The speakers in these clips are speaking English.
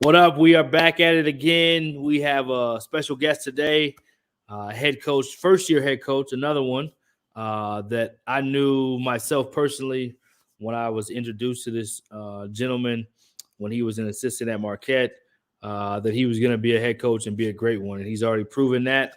What up? We are back at it again. We have a special guest today, head coach, first-year head coach, another one that I knew myself personally when I was introduced to this gentleman when he was an assistant at Marquette, that he was going to be a head coach and be a great one. And he's already proven that.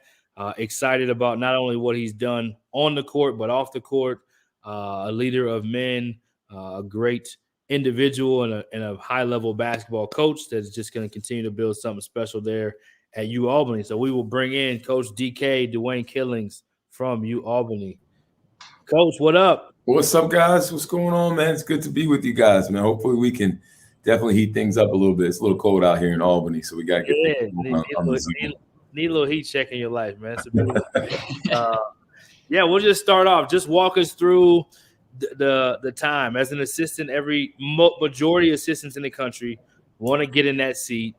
Excited about not only what he's done on the court, but off the court, a leader of men, a great individual and a high-level basketball coach that's just going to continue to build something special there at UAlbany. So we will bring in Coach DK Dwayne Killings from UAlbany. Coach, what up? What's up, guys? What's going on, man? It's good to be with you guys, man. Hopefully we can definitely heat things up a little bit. It's a little cold out here in Albany, so we got to get need a little heat check in your life, man. Yeah, we'll just start off. Just walk us through the time as an assistant. Every majority of assistants in the country want to get in that seat.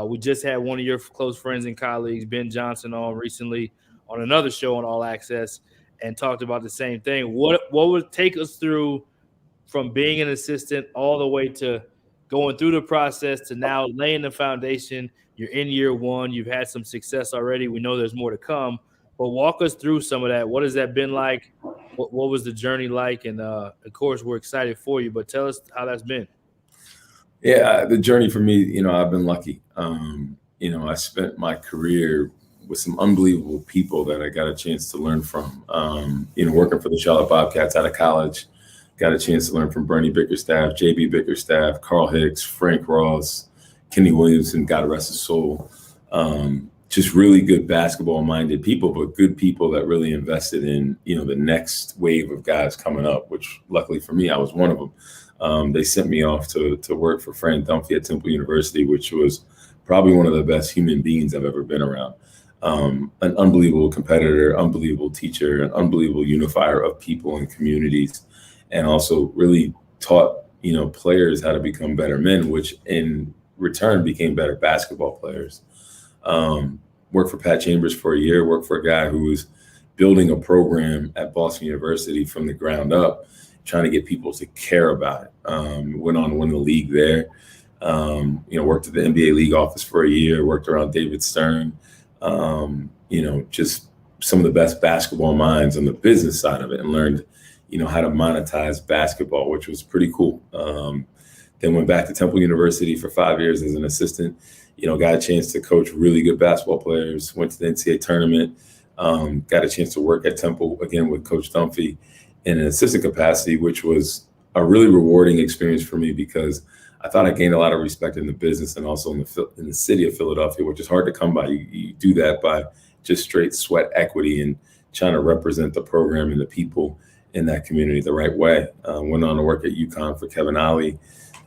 We just had one of your close friends and colleagues, Ben Johnson, on recently on another show on All Access and talked about the same thing. What would take us through from being an assistant all the way to going through the process to now laying the foundation? You're in year one. You've had some success already. We know there's more to come. But walk us through some of that. What has that been like? What was the journey like? And, of course, we're excited for you. But tell us how that's been. Yeah, the journey for me, I've been lucky. I spent my career with some unbelievable people that I got a chance to learn from. Working for the Charlotte Bobcats out of college, got a chance to learn from Bernie Bickerstaff, JB Bickerstaff, Carl Hicks, Frank Ross, Kenny Williamson, God rest his soul. Just really good basketball-minded people, but good people that really invested in, the next wave of guys coming up, which luckily for me, I was one of them. They sent me off to work for Fran Dunphy at Temple University, which was probably one of the best human beings I've ever been around. An unbelievable competitor, unbelievable teacher, an unbelievable unifier of people and communities, and also really taught, players how to become better men, which in return became better basketball players. Worked for Pat Chambers for a year, worked for a guy who was building a program at Boston University from the ground up, trying to get people to care about it. Went on to win the league there. Worked at the NBA league office for a year, worked around David Stern. Just some of the best basketball minds on the business side of it, and learned, how to monetize basketball, which was pretty cool. Then went back to Temple University for 5 years as an assistant. Got a chance to coach really good basketball players, went to the NCAA tournament, got a chance to work at Temple again with Coach Dunphy in an assistant capacity, which was a really rewarding experience for me because I thought I gained a lot of respect in the business and also in the city of Philadelphia, which is hard to come by. You do that by just straight sweat equity and trying to represent the program and the people in that community the right way. Went on to work at UConn for Kevin Ollie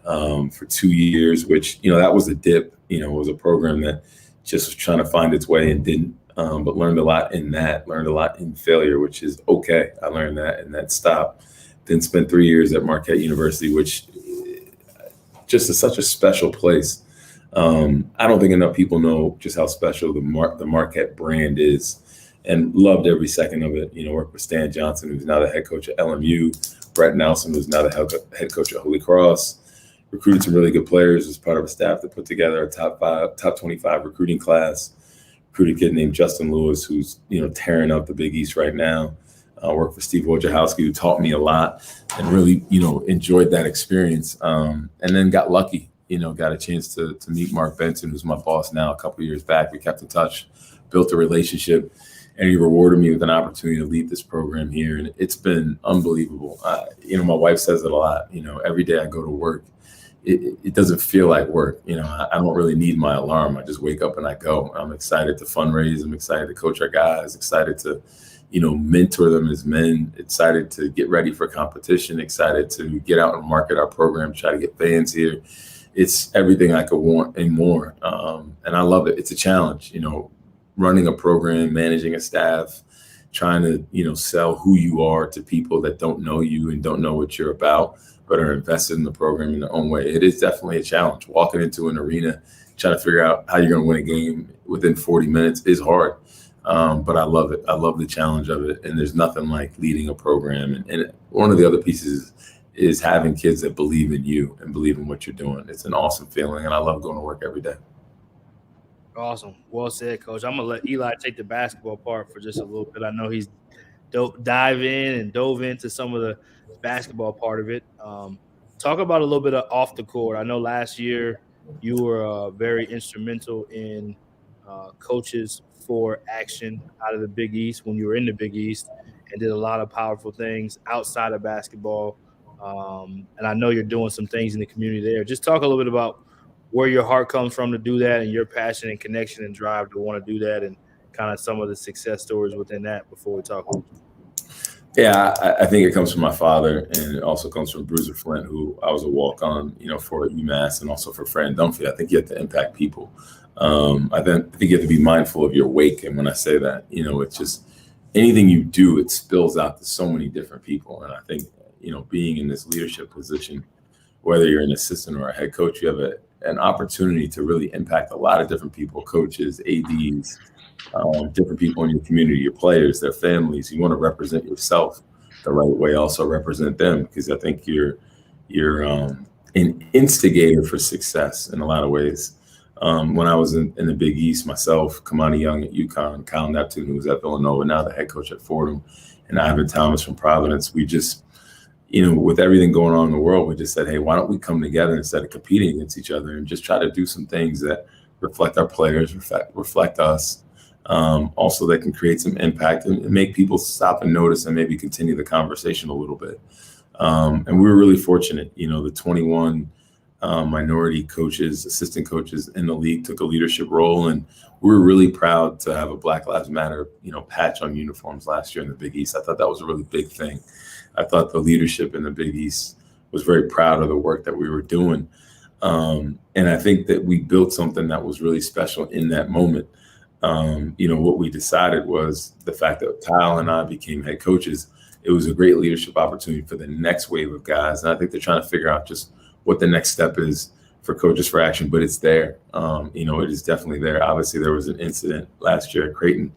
for 2 years, which, that was a dip. It was a program that just was trying to find its way and didn't, but learned a lot in that, learned a lot in failure, which is okay. I learned that and that stopped. Then spent 3 years at Marquette University, which just is such a special place. I don't think enough people know just how special the Marquette brand is, and loved every second of it. Worked with Stan Johnson, who's now the head coach at LMU, Brett Nelson, who's now the head coach at Holy Cross. Recruited some really good players as part of a staff that put together a top 25 recruiting class. Recruited a kid named Justin Lewis, who's, tearing up the Big East right now. Worked for Steve Wojciechowski, who taught me a lot and really, enjoyed that experience. And then got lucky, got a chance to meet Mark Benson, who's my boss now, a couple of years back. We kept in touch, built a relationship, and he rewarded me with an opportunity to lead this program here. And it's been unbelievable. My wife says it a lot, every day I go to work, it doesn't feel like work. I don't really need my alarm. I just wake up and I go. I'm excited to fundraise. I'm excited to coach our guys, excited to, mentor them as men, excited to get ready for competition, excited to get out and market our program, try to get fans here. It's everything I could want and more. And I love it. It's a challenge, running a program, managing a staff, trying to, sell who you are to people that don't know you and don't know what you're about, but are invested in the program in their own way. It is definitely a challenge. Walking into an arena, trying to figure out how you're going to win a game within 40 minutes is hard. But I love it. I love the challenge of it. And there's nothing like leading a program. And one of the other pieces is is having kids that believe in you and believe in what you're doing. It's an awesome feeling, and I love going to work every day. Awesome. Well said, Coach. I'm going to let Eli take the basketball part for just a little bit. I know he's dove into some of the basketball part of it. Talk about a little bit of off the court. I know last year you were very instrumental in Coaches for Action out of the Big East when you were in the Big East, and did a lot of powerful things outside of basketball. And I know you're doing some things in the community there. Just talk a little bit about where your heart comes from to do that, and your passion and connection and drive to want to do that, and kind of some of the success stories within that before we talk. Yeah, I think it comes from my father, and it also comes from Bruiser Flint, who I was a walk-on, for UMass and also for Fran Dunphy. I think you have to impact people. I think you have to be mindful of your wake. And when I say that, it's just anything you do, it spills out to so many different people. And I think, being in this leadership position, whether you're an assistant or a head coach, you have an opportunity to really impact a lot of different people, coaches, ADs, different people in your community, your players, their families. You want to represent yourself the right way, also represent them, because I think you're an instigator for success in a lot of ways. When I was in the Big East myself, Kamani Young at UConn, Kyle Neptune, who was at Villanova, now the head coach at Fordham, and Ivan Thomas from Providence, we just, with everything going on in the world, we just said, hey, why don't we come together instead of competing against each other and just try to do some things that reflect our players, reflect us. Also, that can create some impact and make people stop and notice and maybe continue the conversation a little bit. And we were really fortunate, the 21 minority coaches, assistant coaches in the league took a leadership role. And we were really proud to have a Black Lives Matter, patch on uniforms last year in the Big East. I thought that was a really big thing. I thought the leadership in the Big East was very proud of the work that we were doing. And I think that we built something that was really special in that moment. What we decided was the fact that Kyle and I became head coaches. It was a great leadership opportunity for the next wave of guys. And I think they're trying to figure out just what the next step is for Coaches for Action, but it's there. It is definitely there. Obviously, there was an incident last year at Creighton,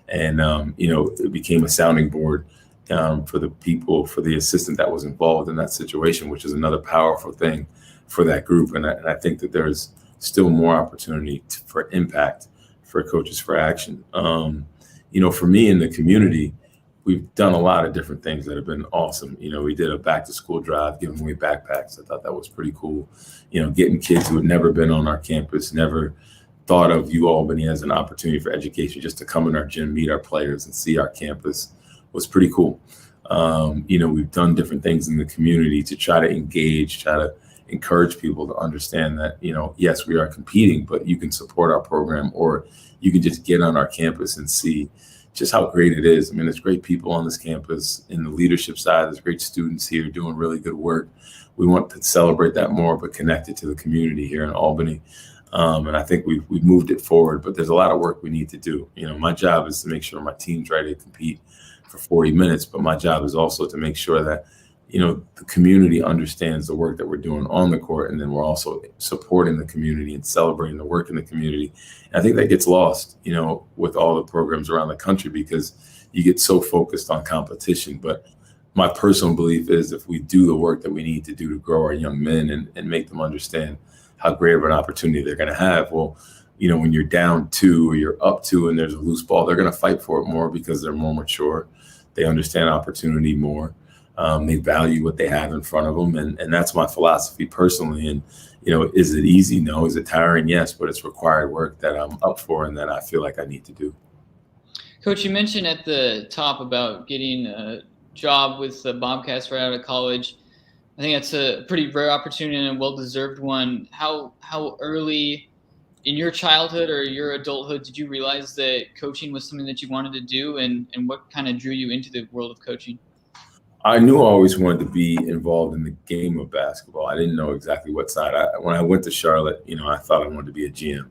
and, it became a sounding board for the people, for the assistant that was involved in that situation, which is another powerful thing for that group. And I think that there's still more opportunity for impact for Coaches for Action. For me in the community, we've done a lot of different things that have been awesome. We did a back to school drive, giving away backpacks. I thought that was pretty cool. Getting kids who had never been on our campus, never thought of UAlbany as an opportunity for education, just to come in our gym, meet our players, and see our campus was pretty cool. We've done different things in the community to try to engage, try to encourage people to understand that, yes, we are competing, but you can support our program, or you can just get on our campus and see just how great it is. I mean, there's great people on this campus in the leadership side. There's great students here doing really good work. We want to celebrate that more, but connect it to the community here in Albany. And I think we've moved it forward, but there's a lot of work we need to do. My job is to make sure my team's ready to compete for 40 minutes, but my job is also to make sure that, the community understands the work that we're doing on the court, and then we're also supporting the community and celebrating the work in the community. And I think that gets lost, with all the programs around the country, because you get so focused on competition. But my personal belief is if we do the work that we need to do to grow our young men and make them understand how great of an opportunity they're going to have, well, when you're down 2 or you're up 2 and there's a loose ball, they're going to fight for it more because they're more mature. They understand opportunity more. They value what they have in front of them. And that's my philosophy personally. And, is it easy? No. Is it tiring? Yes, but it's required work that I'm up for and that I feel like I need to do. Coach, you mentioned at the top about getting a job with the Bobcats right out of college. I think that's a pretty rare opportunity and a well-deserved one. How early in your childhood or your adulthood did you realize that coaching was something that you wanted to do, and what kind of drew you into the world of coaching? I knew I always wanted to be involved in the game of basketball. I didn't know exactly what side. When I went to Charlotte, I thought I wanted to be a GM.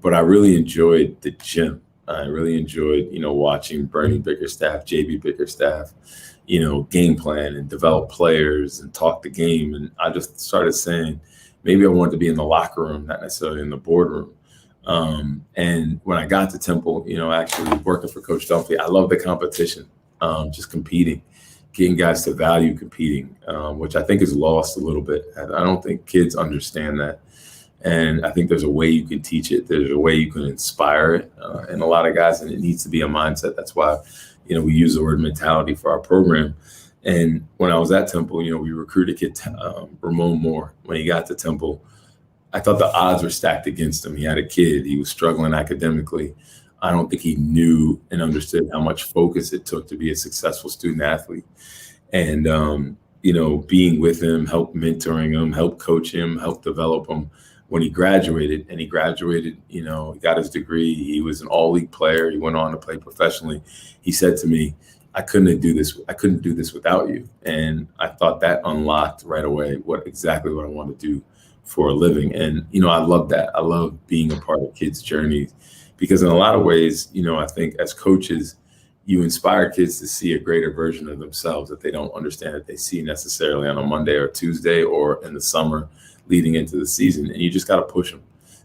But I really enjoyed the gym. I really enjoyed, watching Bernie Bickerstaff, JB Bickerstaff, game plan and develop players and talk the game. And I just started saying, maybe I wanted to be in the locker room, not necessarily in the boardroom. And when I got to Temple, actually working for Coach Dunphy, I love the competition, just competing, getting guys to value competing, which I think is lost a little bit. I don't think kids understand that. And I think there's a way you can teach it. There's a way you can inspire it. And a lot of guys, and it needs to be a mindset. That's why, we use the word mentality for our program. And when I was at Temple, we recruited a kid, Ramon Moore. When he got to Temple, I thought the odds were stacked against him. He had a kid. He was struggling academically. I don't think he knew and understood how much focus it took to be a successful student athlete. And, being with him, help mentoring him, help coach him, help develop him. When he graduated, he got his degree. He was an all-league player. He went on to play professionally. He said to me, I couldn't do this without you. And I thought that unlocked right away exactly what I want to do for a living. And, I love that. I love being a part of kids' journeys because in a lot of ways, I think as coaches, you inspire kids to see a greater version of themselves that they don't understand that they see necessarily on a Monday or Tuesday or in the summer leading into the season. And you just got to push them,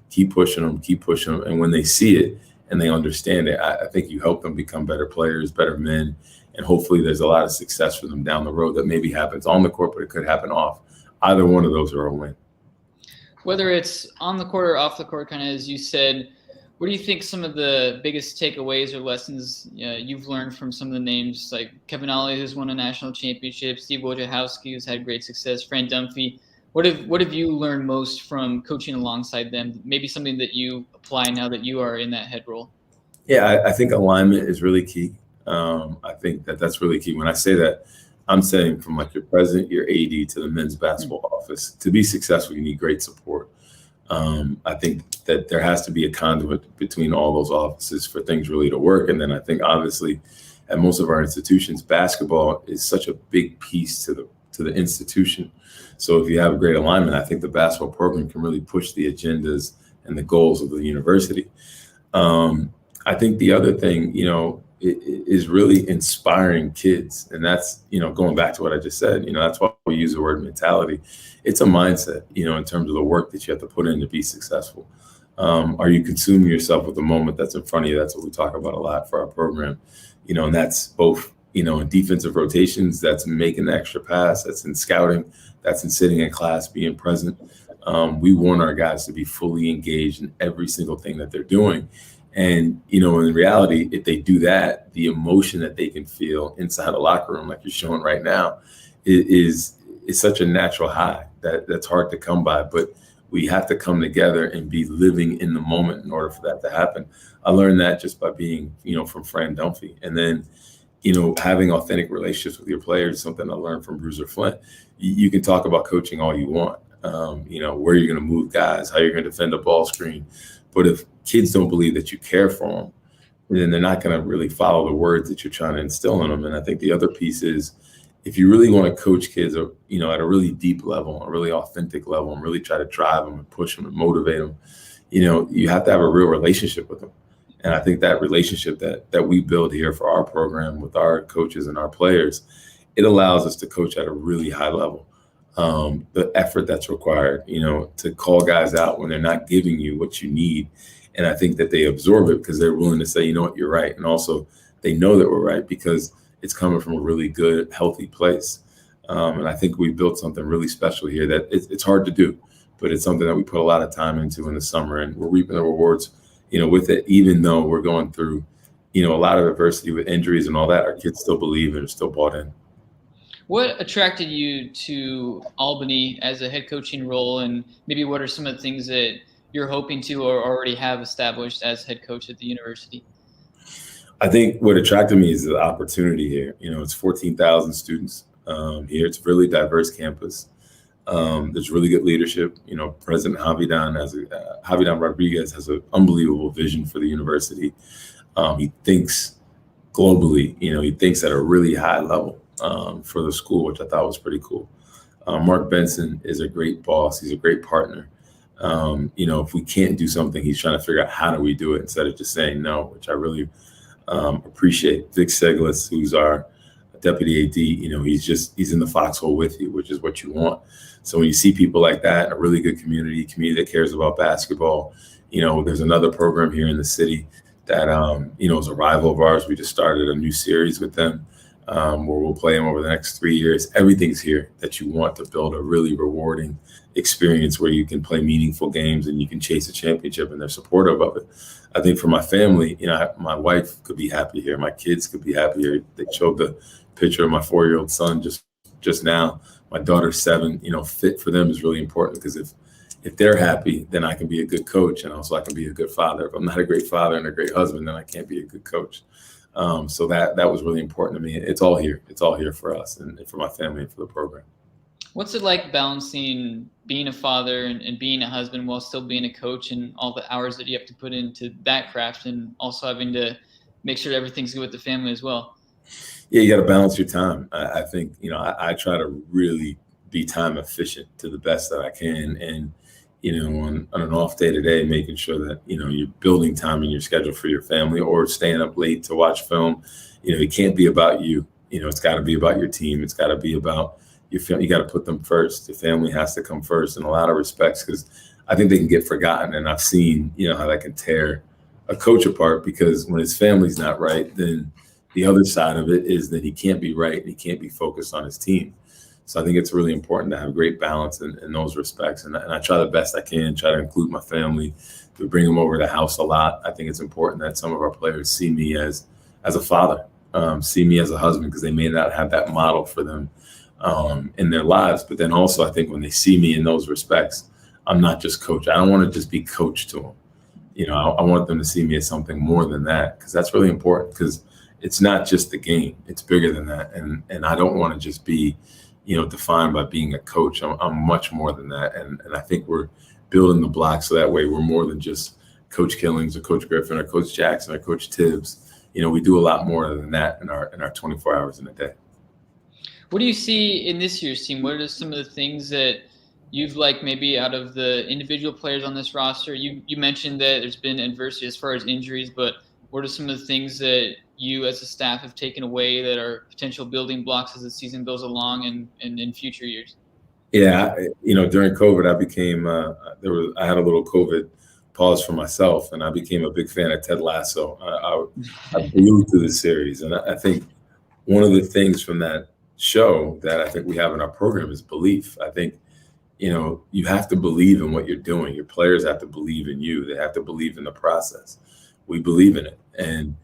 keep pushing them. And when they see it and they understand it, I think you help them become better players, better men. And hopefully there's a lot of success for them down the road that maybe happens on the court, but it could happen off. Either one of those are a win. Whether it's on the court or off the court, kind of as you said, what do you think some of the biggest takeaways or lessons you've learned from some of the names like Kevin Ollie, who's won a national championship, Steve Wojciechowski, who's had great success, Fran Dunphy? What have you learned most from coaching alongside them? Maybe something that you apply now that you are in that head role? Yeah, I think alignment is really key. I think that's really key. When I say that, I'm saying from like your president, your AD to the men's basketball office. To be successful, you need great support. I think that there has to be a conduit between all those offices for things really to work. And then I think obviously at most of our institutions, basketball is such a big piece to the institution. So if you have a great alignment, I think the basketball program can really push the agendas and the goals of the university. I think the other thing, is really inspiring kids. And that's, going back to what I just said, that's why we use the word mentality. It's a mindset, in terms of the work that you have to put in to be successful. Are you consuming yourself with the moment that's in front of you? That's what we talk about a lot for our program, and that's both, in defensive rotations, that's making the extra pass, that's in scouting, that's in sitting in class, being present. We want our guys to be fully engaged in every single thing that they're doing. And, in reality, if they do that, the emotion that they can feel inside the locker room, like you're showing right now, is such a natural high that's hard to come by. But we have to come together and be living in the moment in order for that to happen. I learned that just by being, from Fran Dunphy. And then, having authentic relationships with your players is something I learned from Bruiser Flint. You can talk about coaching all you want, where you're going to move guys, how you're going to defend a ball screen. But if kids don't believe that you care for them, then they're not going to really follow the words that you're trying to instill in them. And I think the other piece is if you really want to coach kids, at a really deep level, a really authentic level, and really try to drive them and push them and motivate them, you have to have a real relationship with them. And I think that relationship that we build here for our program with our coaches and our players, it allows us to coach at a really high level. The effort that's required, to call guys out when they're not giving you what you need. And I think that they absorb it because they're willing to say, you're right. And also they know that we're right because it's coming from a really good, healthy place. And I think we built something really special here that it's hard to do, but it's something that we put a lot of time into in the summer, and we're reaping the rewards, with it, even though we're going through, a lot of adversity with injuries and all that. Our kids still believe and are still bought in. What attracted you to Albany as a head coaching role, and maybe what are some of the things that you're hoping to or already have established as head coach at the university? I think what attracted me is the opportunity here. It's 14,000 students here. It's a really diverse campus. There's really good leadership. President Javidan Rodriguez has an unbelievable vision for the university. He thinks globally. He thinks at a really high level. For the school, which I thought was pretty cool. Mark Benson is a great boss. He's a great partner. If we can't do something, he's trying to figure out how do we do it instead of just saying no, which I really appreciate. Vic Seglis, who's our deputy AD, he's in the foxhole with you, which is what you want. So when you see people like that, a really good community that cares about basketball, there's another program here in the city that, is a rival of ours. We just started a new series with them. where we'll play them over the next 3 years. Everything's here that you want to build a really rewarding experience where you can play meaningful games and you can chase a championship, and they're supportive of it. I think for my family, my wife could be happy here. My kids could be happy here. They showed the picture of my 4-year-old son just now. My daughter's 7. Fit for them is really important, because if they're happy, then I can be a good coach, and also I can be a good father. If I'm not a great father and a great husband, then I can't be a good coach. So that was really important to me. It's all here. It's all here for us and for my family and for the program. What's it like balancing being a father and being a husband while still being a coach, and all the hours that you have to put into that craft, and also having to make sure everything's good with the family as well? Yeah, you got to balance your time. I think, I try to really be time efficient to the best that I can. And, on an off day today, making sure that, you're building time in your schedule for your family, or staying up late to watch film. It can't be about you. It's got to be about your team. It's got to be about your family. You got to put them first. Your family has to come first in a lot of respects, because I think they can get forgotten. And I've seen, how that can tear a coach apart, because when his family's not right, then the other side of it is that he can't be right and he can't be focused on his team. So I think it's really important to have great balance in those respects. And I try the best I can, try to include my family. We bring them over to the house a lot. I think it's important that some of our players see me as a father, see me as a husband, because they may not have that model for them in their lives. But then also, I think when they see me in those respects, I'm not just coach. I don't want to just be coach to them. I want them to see me as something more than that, because that's really important, because it's not just the game. It's bigger than that. And I don't want to just be, defined by being a coach. I'm much more than that. And I think we're building the blocks so that way we're more than just Coach Killings or Coach Griffin or Coach Jackson or Coach Tibbs. We do a lot more than that in our 24 hours in a day. What do you see in this year's team? What are some of the things that you've liked maybe out of the individual players on this roster? You mentioned that there's been adversity as far as injuries, but what are some of the things that you as a staff have taken away that are potential building blocks as the season goes along and in future years? Yeah, during COVID, I became I had a little COVID pause for myself, and I became a big fan of Ted Lasso. I blew through the series, and I think one of the things from that show that I think we have in our program is belief. I think you have to believe in what you're doing. Your players have to believe in you. They have to believe in the process. We believe in it. And,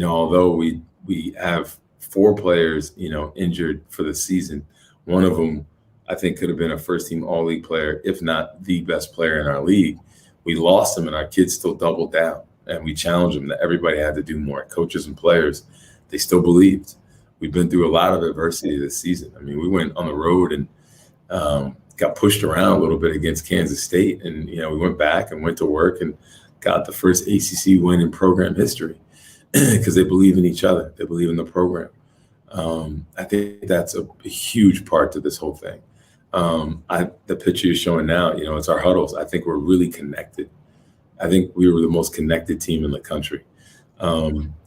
although we have 4 players, injured for the season, one of them I think could have been a first-team all-league player, if not the best player in our league. We lost him, and our kids still doubled down. And we challenged them that everybody had to do more. Coaches and players, they still believed. We've been through a lot of adversity this season. I mean, we went on the road and got pushed around a little bit against Kansas State. And, we went back and went to work and got the first ACC win in program history, because they believe in each other. They believe in the program. I think that's a huge part to this whole thing. The picture you're showing now, it's our huddles. I think we're really connected. I think we were the most connected team in the country.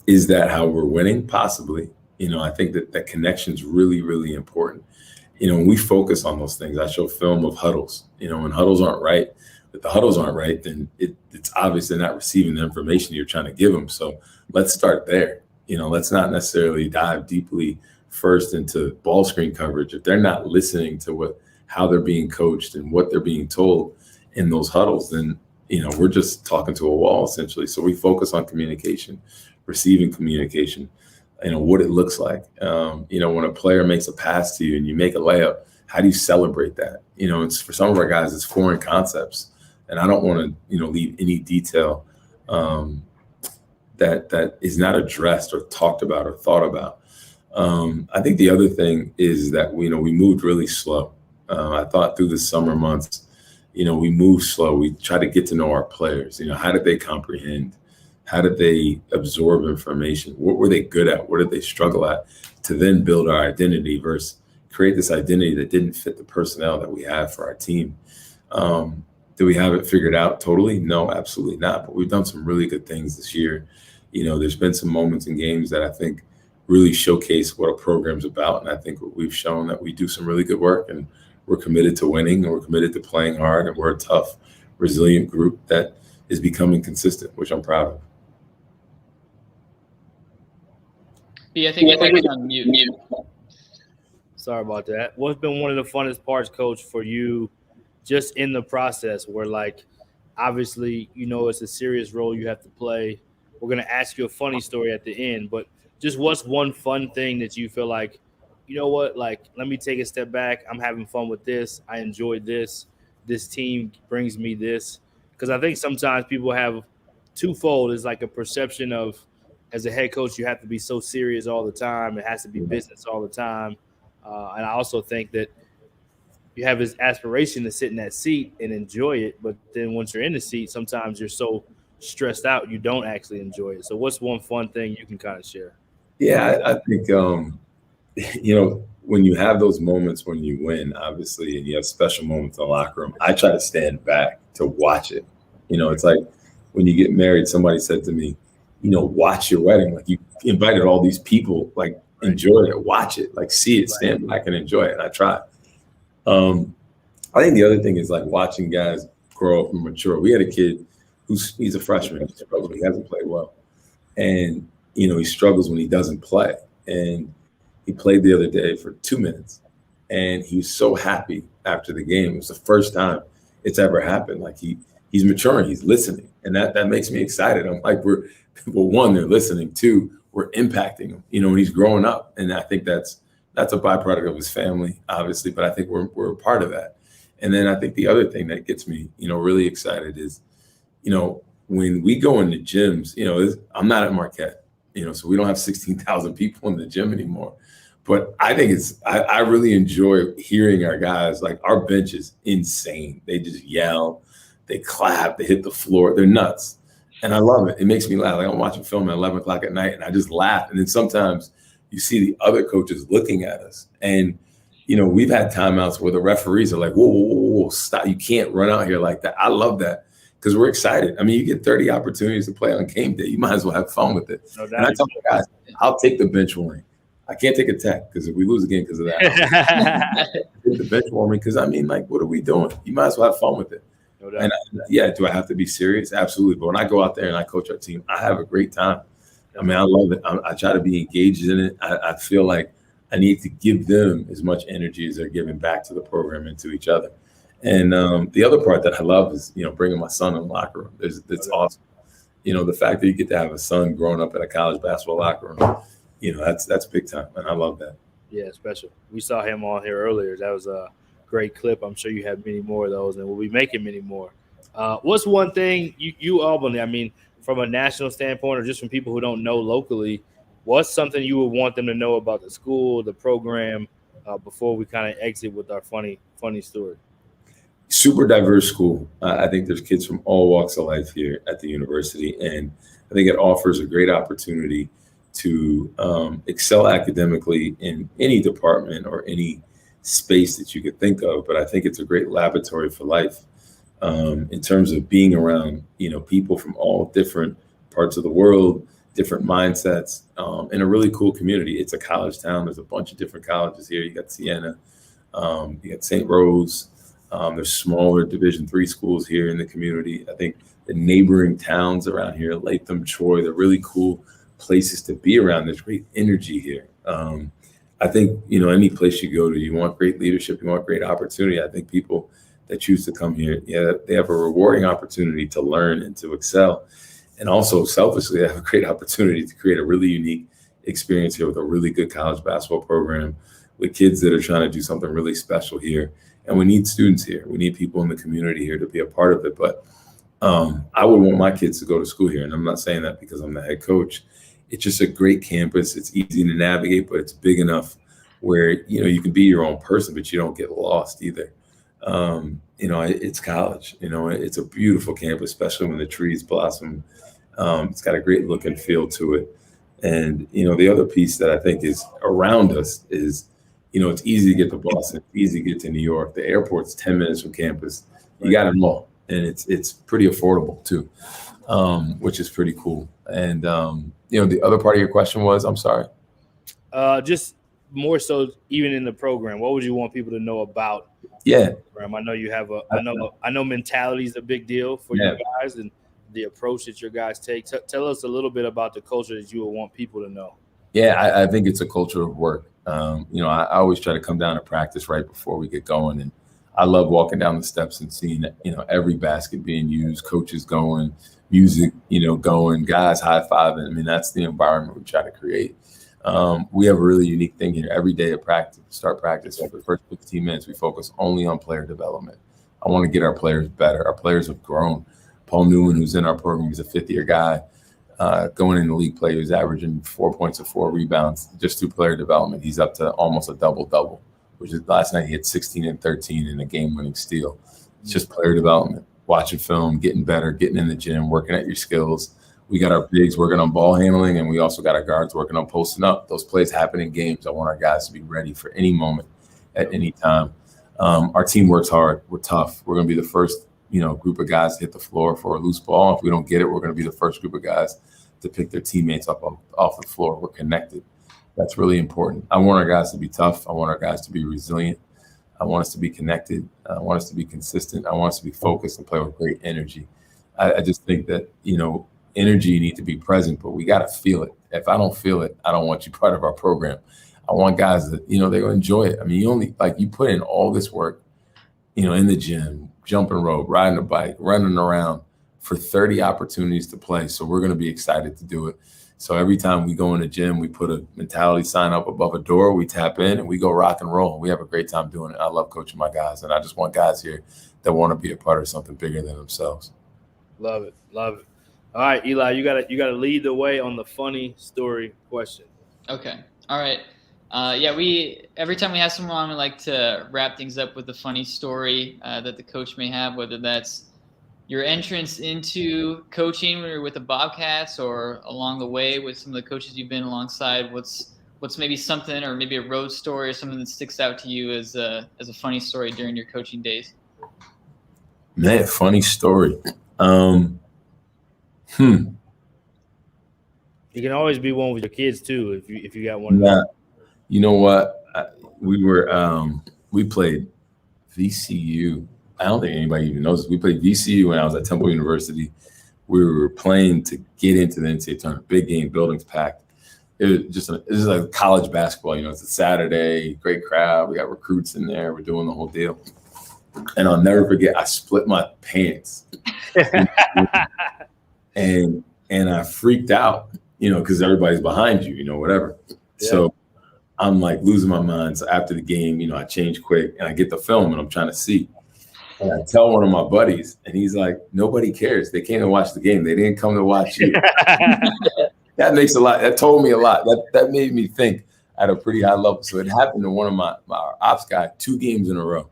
Is that how we're winning? Possibly. I think that connection is really, really important. When we focus on those things, I show film of huddles. When huddles aren't right, if the huddles aren't right, then it's obvious they're not receiving the information you're trying to give them. So let's start there. Let's not necessarily dive deeply first into ball screen coverage. If they're not listening to how they're being coached and what they're being told in those huddles, then, we're just talking to a wall essentially. So we focus on communication, receiving communication, what it looks like. When a player makes a pass to you and you make a layup, how do you celebrate that? It's for some of our guys, it's foreign concepts. And I don't want to, leave any detail that is not addressed or talked about or thought about. I think the other thing is that we moved really slow. I thought through the summer months, we moved slow. We tried to get to know our players. How did they comprehend? How did they absorb information? What were they good at? What did they struggle at? To then build our identity versus create this identity that didn't fit the personnel that we have for our team. Do we have it figured out totally? No, absolutely not. But we've done some really good things this year. There's been some moments in games that I think really showcase what a program's about. And I think we've shown that we do some really good work, and we're committed to winning, and we're committed to playing hard, and we're a tough, resilient group that is becoming consistent, which I'm proud of. B, I think you're on mute. Sorry about that. What's been one of the funnest parts, Coach, for you just in the process where, like, obviously, it's a serious role you have to play. We're going to ask you a funny story at the end, but just what's one fun thing that you feel like, you know what, like, let me take a step back. I'm having fun with this. I enjoyed this. This team brings me this. Because I think sometimes people have twofold. It's like a perception of, as a head coach, you have to be so serious all the time. It has to be business all the time. And I also think that you have this aspiration to sit in that seat and enjoy it. But then once you're in the seat, sometimes you're so stressed out, you don't actually enjoy it. So what's one fun thing you can kind of share? Yeah, I think, when you have those moments when you win, obviously, and you have special moments in the locker room, I try to stand back to watch it. It's like when you get married, somebody said to me, watch your wedding. Like, you invited all these people, like, enjoy it, watch it, like, see it, stand back and enjoy it. And I try. I think the other thing is, like, watching guys grow up and mature. We had a kid he's a freshman. He hasn't played well. And, he struggles when he doesn't play. And he played the other day for 2 minutes. And he was so happy after the game. It was the first time it's ever happened. Like, he's maturing, he's listening. And that makes me excited. I'm like, one, they're listening. Two, we're impacting him, and he's growing up. And I think that's a byproduct of his family, obviously, but I think we're a part of that. And then I think the other thing that gets me, really excited is, when we go into gyms, I'm not at Marquette, so we don't have 16,000 people in the gym anymore. But I think I really enjoy hearing our guys. Like, our bench is insane. They just yell, they clap, they hit the floor. They're nuts. And I love it. It makes me laugh. Like, I'm watching film at 11 o'clock at night and I just laugh. And then sometimes you see the other coaches looking at us. And, we've had timeouts where the referees are like, whoa, stop. You can't run out here like that. I love that because we're excited. I mean, you get 30 opportunities to play on game day. You might as well have fun with it. No, and I tell my guys, I'll take the bench warming. I can't take a tech because if we lose again because of that, take the bench warming because, what are we doing? You might as well have fun with it. No doubt. And do I have to be serious? Absolutely. But when I go out there and I coach our team, I have a great time. I love it. I try to be engaged in it. I feel like I need to give them as much energy as they're giving back to the program and to each other. And the other part that I love is, bringing my son in the locker room. It's awesome. The fact that you get to have a son growing up in a college basketball locker room, that's big time. And I love that. Yeah, special. We saw him on here earlier. That was a great clip. I'm sure you have many more of those, and we'll be making many more. What's one thing UAlbany, from a national standpoint or just from people who don't know locally, what's something you would want them to know about the school, the program, before we kind of exit with our funny story? Super diverse school. I think there's kids from all walks of life here at the university, and I think it offers a great opportunity to excel academically in any department or any space that you could think of. But I think it's a great laboratory for life in terms of being around, people from all different parts of the world, different mindsets, in a really cool community. It's a college town. There's a bunch of different colleges here. You got Siena, you got St. Rose. There's smaller Division III schools here in the community. I think the neighboring towns around here, Latham, Troy, they're really cool places to be around. There's great energy here. I think, any place you go to, you want great leadership, you want great opportunity. I think people that choose to come here, they have a rewarding opportunity to learn and to excel. And also selfishly, they have a great opportunity to create a really unique experience here with a really good college basketball program with kids that are trying to do something really special here. And we need students here. We need people in the community here to be a part of it. But I would want my kids to go to school here. And I'm not saying that because I'm the head coach. It's just a great campus. It's easy to navigate, but it's big enough where, you can be your own person, but you don't get lost either. It's college. It's a beautiful campus, especially when the trees blossom. It's got a great look and feel to it. And, the other piece that I think is around us is, it's easy to get to Boston, easy to get to New York. The airport's 10 minutes from campus. You got them all. And it's pretty affordable too, which is pretty cool. And, the other part of your question was, I'm sorry. Just more so even in the program, what would you want people to know about? Yeah. The program? I know you have I know mentality is a big deal for you guys and the approach that your guys take. Tell us a little bit about the culture that you would want people to know. Yeah, I think it's a culture of work. I always try to come down to practice right before we get going, and I love walking down the steps and seeing every basket being used, coaches going, music going, guys high fiving. I mean, that's the environment we try to create. We have a really unique thing here. Every day at practice, start practice for the first 15 minutes, we focus only on player development. I want to get our players better. Our players have grown. Paul Newman, who's in our program, he's a fifth-year guy. Going in the league play, he was averaging 4 points and 4 rebounds just through player development. He's up to almost a double-double, which is last night he had 16 and 13 in a game-winning steal. It's just player development, watching film, getting better, getting in the gym, working at your skills. We got our bigs working on ball handling, and we also got our guards working on posting up. Those plays happen in games. I want our guys to be ready for any moment at any time. Our team works hard. We're tough. We're going to be the first group of guys to hit the floor for a loose ball. If we don't get it, we're going to be the first group of guys to pick their teammates up off the floor. We're connected. That's really important. I want our guys to be tough. I want our guys to be resilient. I want us to be connected. I want us to be consistent. I want us to be focused and play with great energy. I just think that, energy need to be present, but we got to feel it. If I don't feel it, I don't want you part of our program. I want guys that, they're going to enjoy it. I mean, you put in all this work, in the gym, jumping rope, riding a bike, running around for 30 opportunities to play. So we're going to be excited to do it. So every time we go in the gym, we put a mentality sign up above a door, we tap in and we go rock and roll. We have a great time doing it. I love coaching my guys, and I just want guys here that want to be a part of something bigger than themselves. Love it. Love it. All right, Eli, you gotta lead the way on the funny story question. Okay. All right. We every time we have someone on, we like to wrap things up with a funny story that the coach may have, whether that's your entrance into coaching when you're with the Bobcats or along the way with some of the coaches you've been alongside. What's maybe something, or maybe a road story or something that sticks out to you as a funny story during your coaching days? Man, funny story. It can always be one with your kids too, if you got one. Yeah. You know what? We played VCU. I don't think anybody even knows this. We played VCU when I was at Temple University. We were playing to get into the NCAA tournament. Big game, buildings packed. It was like college basketball. It's a Saturday, great crowd. We got recruits in there. We're doing the whole deal. And I'll never forget, I split my pants. and I freaked out, because everybody's behind you, whatever. Yeah. So I'm like losing my mind. So after the game, I change quick and I get the film and I'm trying to see. And I tell one of my buddies, and he's like, nobody cares. They came to watch the game. They didn't come to watch you. That told me a lot. That made me think at a pretty high level. So it happened to one of my ops guy 2 games in a row.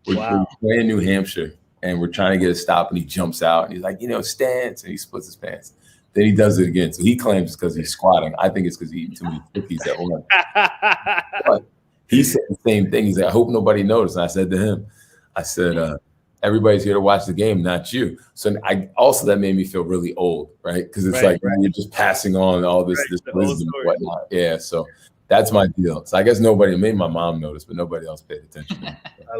We're playing New Hampshire and we're trying to get a stop, and he jumps out and he's like, stance, and he splits his pants. Then he does it again. So he claims it's because he's squatting. I think it's because he eating too many cookies at once. But he said the same thing. He's like, I hope nobody noticed. And I said to him, everybody's here to watch the game, not you. So that made me feel really old, right? Because it's you're just passing on all this wisdom and whatnot. Yeah, so that's my deal. So I guess maybe my mom noticed, but nobody else paid attention. I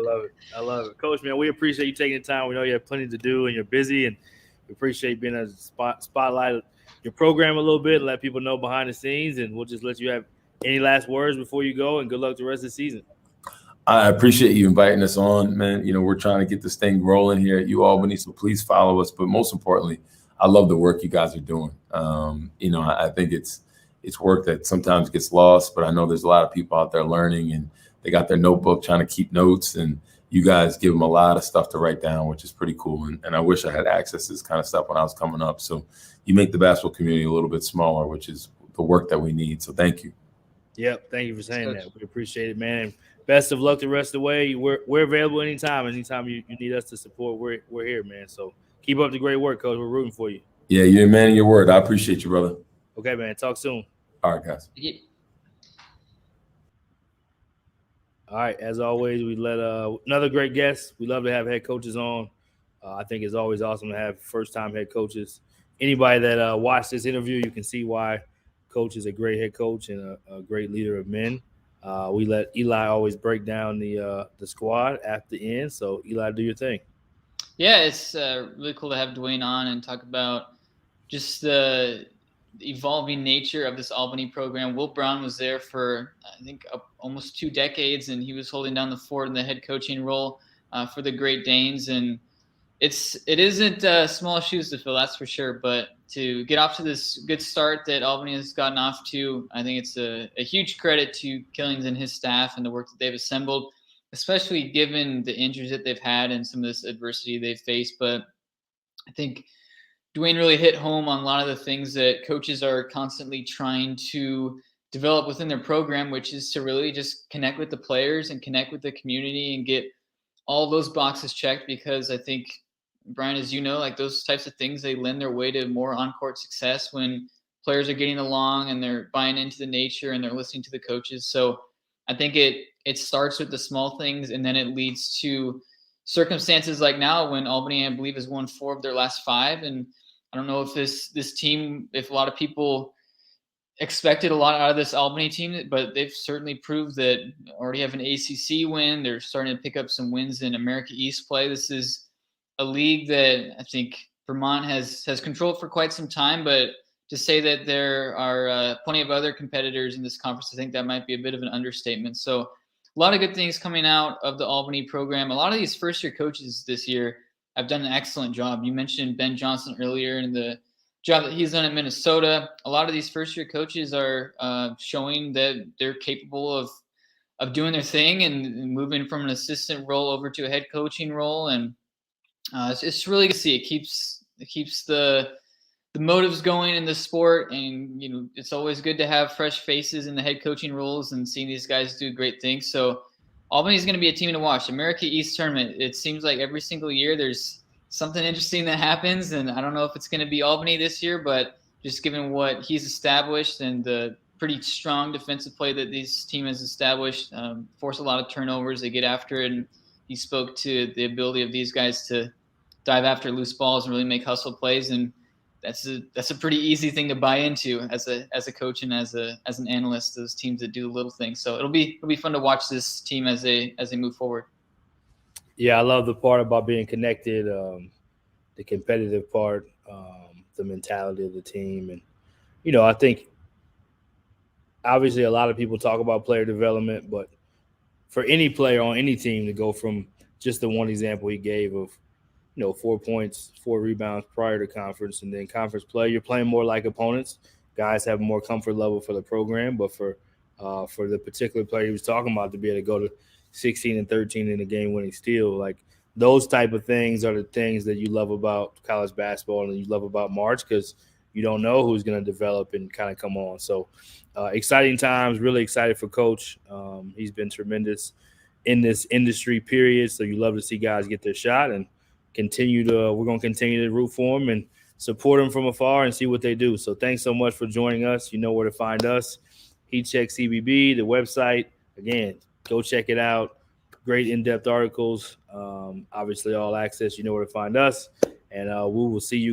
love it. Coach, man, we appreciate you taking the time. We know you have plenty to do and you're busy, and we appreciate being a spotlight your program a little bit and let people know behind the scenes. And we'll just let you have any last words before you go, and good luck the rest of the season. I appreciate you inviting us on, man. We're trying to get this thing rolling here at UAlbany, so please follow us. But most importantly, I love the work you guys are doing. I think it's work that sometimes gets lost, but I know there's a lot of people out there learning, and they got their notebook trying to keep notes, and you guys give them a lot of stuff to write down, which is pretty cool. And I wish I had access to this kind of stuff when I was coming up. So you make the basketball community a little bit smaller, which is the work that we need. So thank you. Yep. Thank you for saying that. We appreciate it, man. And best of luck the rest of the way. We're available anytime. Anytime you need us to support, we're here, man. So keep up the great work, Coach. We're rooting for you. Yeah, you're a man of your word. I appreciate you, brother. Okay, man. Talk soon. All right, guys. All right. As always, we let another great guest. We love to have head coaches on. I think it's always awesome to have first-time head coaches. Anybody that watched this interview, you can see why Coach is a great head coach and a great leader of men. We let Eli always break down the squad at the end. So, Eli, do your thing. Yeah, it's really cool to have Dwayne on and talk about just the evolving nature of this Albany program. Will Brown was there for, I think, almost 2 decades, and he was holding down the fort in the head coaching role for the Great Danes. And it isn't small shoes to fill, that's for sure. But to get off to this good start that Albany has gotten off to, I think it's a huge credit to Killings and his staff and the work that they've assembled, especially given the injuries that they've had and some of this adversity they've faced. But I think Dwayne really hit home on a lot of the things that coaches are constantly trying to develop within their program, which is to really just connect with the players and connect with the community and get all those boxes checked. Because I think, Brian, as you know, like those types of things, they lend their way to more on-court success when players are getting along and they're buying into the nature and they're listening to the coaches. So I think it starts with the small things, and then it leads to circumstances like now when Albany, I believe, has won 4 of their last 5. And I don't know if this team, if a lot of people expected a lot out of this Albany team, but they've certainly proved that already have an ACC win. They're starting to pick up some wins in America East play. This is a league that I think Vermont has controlled for quite some time, but to say that there are plenty of other competitors in this conference, I think that might be a bit of an understatement. So a lot of good things coming out of the Albany program. A lot of these first-year coaches this year have done an excellent job. You mentioned Ben Johnson earlier and the job that he's done at Minnesota. A lot of these first-year coaches are showing that they're capable of doing their thing and moving from an assistant role over to a head coaching role. And it's really good to see. It keeps the motives going in the sport, and it's always good to have fresh faces in the head coaching roles and seeing these guys do great things. So Albany is going to be a team to watch. America East tournament, it seems like every single year there's something interesting that happens, and I don't know if it's going to be Albany this year, but just given what he's established and the pretty strong defensive play that this team has established, force a lot of turnovers, they get after it, and he spoke to the ability of these guys to dive after loose balls and really make hustle plays, and that's a pretty easy thing to buy into as a coach and as an analyst. Those teams that do little things, so it'll be fun to watch this team as they move forward. Yeah, I love the part about being connected, the competitive part, the mentality of the team, and I think obviously a lot of people talk about player development, but for any player on any team to go from just the one example he gave of 4 points, 4 rebounds prior to conference, and then conference play, you're playing more like opponents. Guys have more comfort level for the program, but for the particular player he was talking about, to be able to go to 16 and 13 in a game-winning steal, like those type of things are the things that you love about college basketball and you love about March, because you don't know who's going to develop and kind of come on. So exciting times, really excited for Coach. He's been tremendous in this industry period, so you love to see guys get their shot, and we're going to continue to root for them and support them from afar and see what they do. So thanks so much for joining us. You know where to find us. Heat Check CBB, the website. Again, go check it out. Great in-depth articles. Obviously, all access. You know where to find us. And we will see you